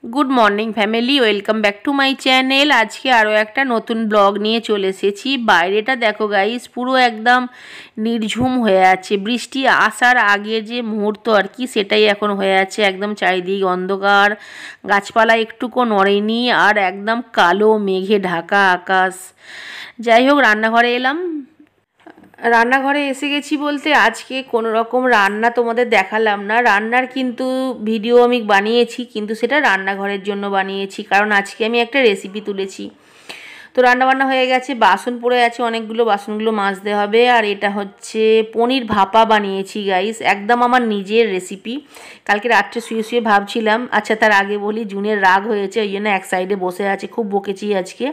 Good morning family, welcome back to my channel. আজকে আরও একটা নতুন ব্লগ নিয়ে চলে এসেছি। বাইরেটা দেখো গাইস, পুরো একদম নির্ঝুম হয়ে আছে। বৃষ্টি আসার আগে যে মুহূর্ত আর কি, সেটাই এখন হয়ে আছে। একদম চারিদিক অন্ধকার, গাছপালা একটুকু নড়েনি, আর একদম কালো মেঘে ঢাকা আকাশ। যাই হোক, রান্নাঘরে এলাম। রান্নাঘরে এসে গেছি বলতে আজকে কোনো রকম রান্না তোমাদের দেখালাম না। রান্নার কিন্তু ভিডিও আমি বানিয়েছি, কিন্তু সেটা রান্নাঘরের জন্য বানিয়েছি, কারণ আজকে আমি একটা রেসিপি তুলেছি। তো রান্নাবান্না হয়ে গেছে, বাসন পড়ে আছে অনেকগুলো, বাসনগুলো মাজতে হবে। আর এটা হচ্ছে পনির ভাপা বানিয়েছি গাইস, একদম আমার নিজের রেসিপি। কালকে রাত্রে শুয়ে শুয়ে ভাবছিলাম, আচ্ছা তার আগে বলি, জুনের রাগ হয়েছে, ওই জন্য এক সাইডে বসে আছে, খুব বকেছি আজকে।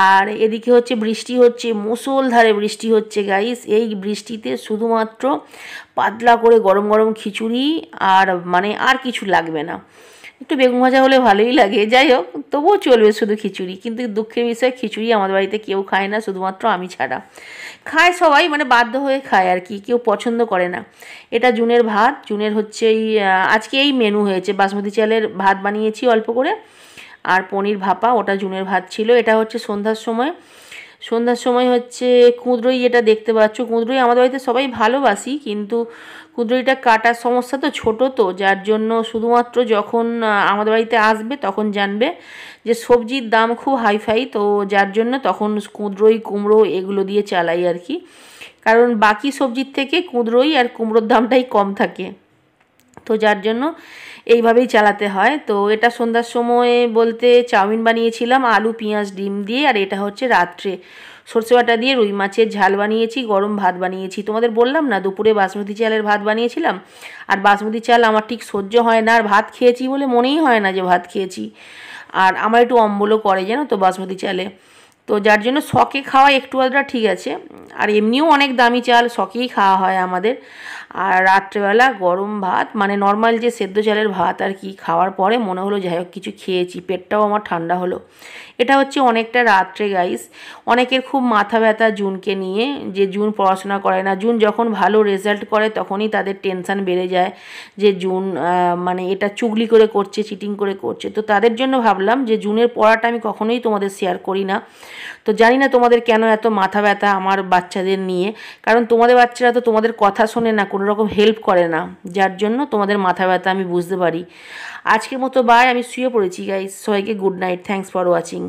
আর এদিকে হচ্ছে বৃষ্টি হচ্ছে, মুষলধারে বৃষ্টি হচ্ছে গাইস। এই বৃষ্টিতে শুধুমাত্র পাতলা করে গরম গরম খিচুড়ি, আর মানে আর কিছু লাগবে না। একটু বেগুন ভাজা হলে ভালোই লাগে, যাই হোক তবুও চলবে শুধু খিচুড়ি। কিন্তু দুঃখের বিষয়, খিচুড়ি আমাদের বাড়িতে কেউ খায় না, শুধুমাত্র আমি ছাড়া। খায় সবাই, মানে বাধ্য হয়ে খায় আর কি, কেউ পছন্দ করে না। এটা জুনের ভাত, জুনের হচ্ছে এই আজকে এই মেনু হয়েছে। বাসমতি চালের ভাত বানিয়েছি অল্প করে, আর পনির ভাপা, ওটা জুনের ভাত ছিল। এটা হচ্ছে সন্ধ্যার সময় হচ্ছে কুঁদরুই, যেটা দেখতে পাচ্ছ। কুঁদরুই আমাদের বাড়িতে সবাই ভালোবাসি, কিন্তু কুঁদরুইটা কাটার সমস্যা তো, ছোট তো, যার জন্য শুধুমাত্র যখন আমাদের বাড়িতে আসবে তখন জানবে যে সবজির দাম খুব হাইফাই, তো যার জন্য তখন কুঁদরুই, কুমড়ো এগুলো দিয়ে চালাই আর কি। কারণ বাকি সবজির থেকে কুঁদরুই আর কুমড়োর দামটাই কম থাকে, তো যার জন্য এইভাবেই চালাতে হয়। তো এটা সন্ধ্যার সময় বলতে চাউমিন বানিয়েছিলাম আলু পেঁয়াজ ডিম দিয়ে। আর এটা হচ্ছে রাত্রে সরষে বাটা দিয়ে রুই মাছের ঝাল বানিয়েছি, গরম ভাত বানিয়েছি। তোমাদের বললাম না দুপুরে বাসমতি চালের ভাত বানিয়েছিলাম। আর বাসমতি চাল আমার ঠিক সহ্য হয় না, আর ভাত খেয়েছি বলে মনেই হয় না যে ভাত খেয়েছি। আর আমার একটু অম্বলও করে, জানো তো, বাসমতি চালে। তো যার জন্য শখে খাওয়া একটু আধটা ঠিক আছে, আর এমনিও অনেক দামি চাল, শখেই খাওয়া হয় আমাদের। আর রাত্রেবেলা গরম ভাত, মানে নর্মাল যে সেদ্ধ চালের ভাত আর কি, খাওয়ার পরে মনে হলো যাই হোক কিছু খেয়েছি, পেটটাও আমার ঠান্ডা হলো। এটা হচ্ছে অনেকটা রাত্রে গাইস। অনেকের খুব মাথা ব্যথা জুনকে নিয়ে, যে জুন পড়াশোনা করে না। জুন যখন ভালো রেজাল্ট করে তখনই তাদের টেনশান বেড়ে যায়, যে জুন মানে এটা চুগলি করে করছে, চিটিং করে করছে। তো তাদের জন্য ভাবলাম যে জুনের পড়াটা আমি কখনোই তোমাদের শেয়ার করি না। তো জানি না তোমাদের কেন এত মাথা ব্যথা আমার বাচ্চাদের নিয়ে, কারণ তোমাদের বাচ্চারা তো তোমাদের কথা শোনে না, কোনো রকম হেল্প করে না, যার জন্য তোমাদের মাথা ব্যথা আমি বুঝতে পারি। আজকের মতো বাই, আমি শুয়ে পড়েছি গাইস। সবাইকে good night, thanks for watching.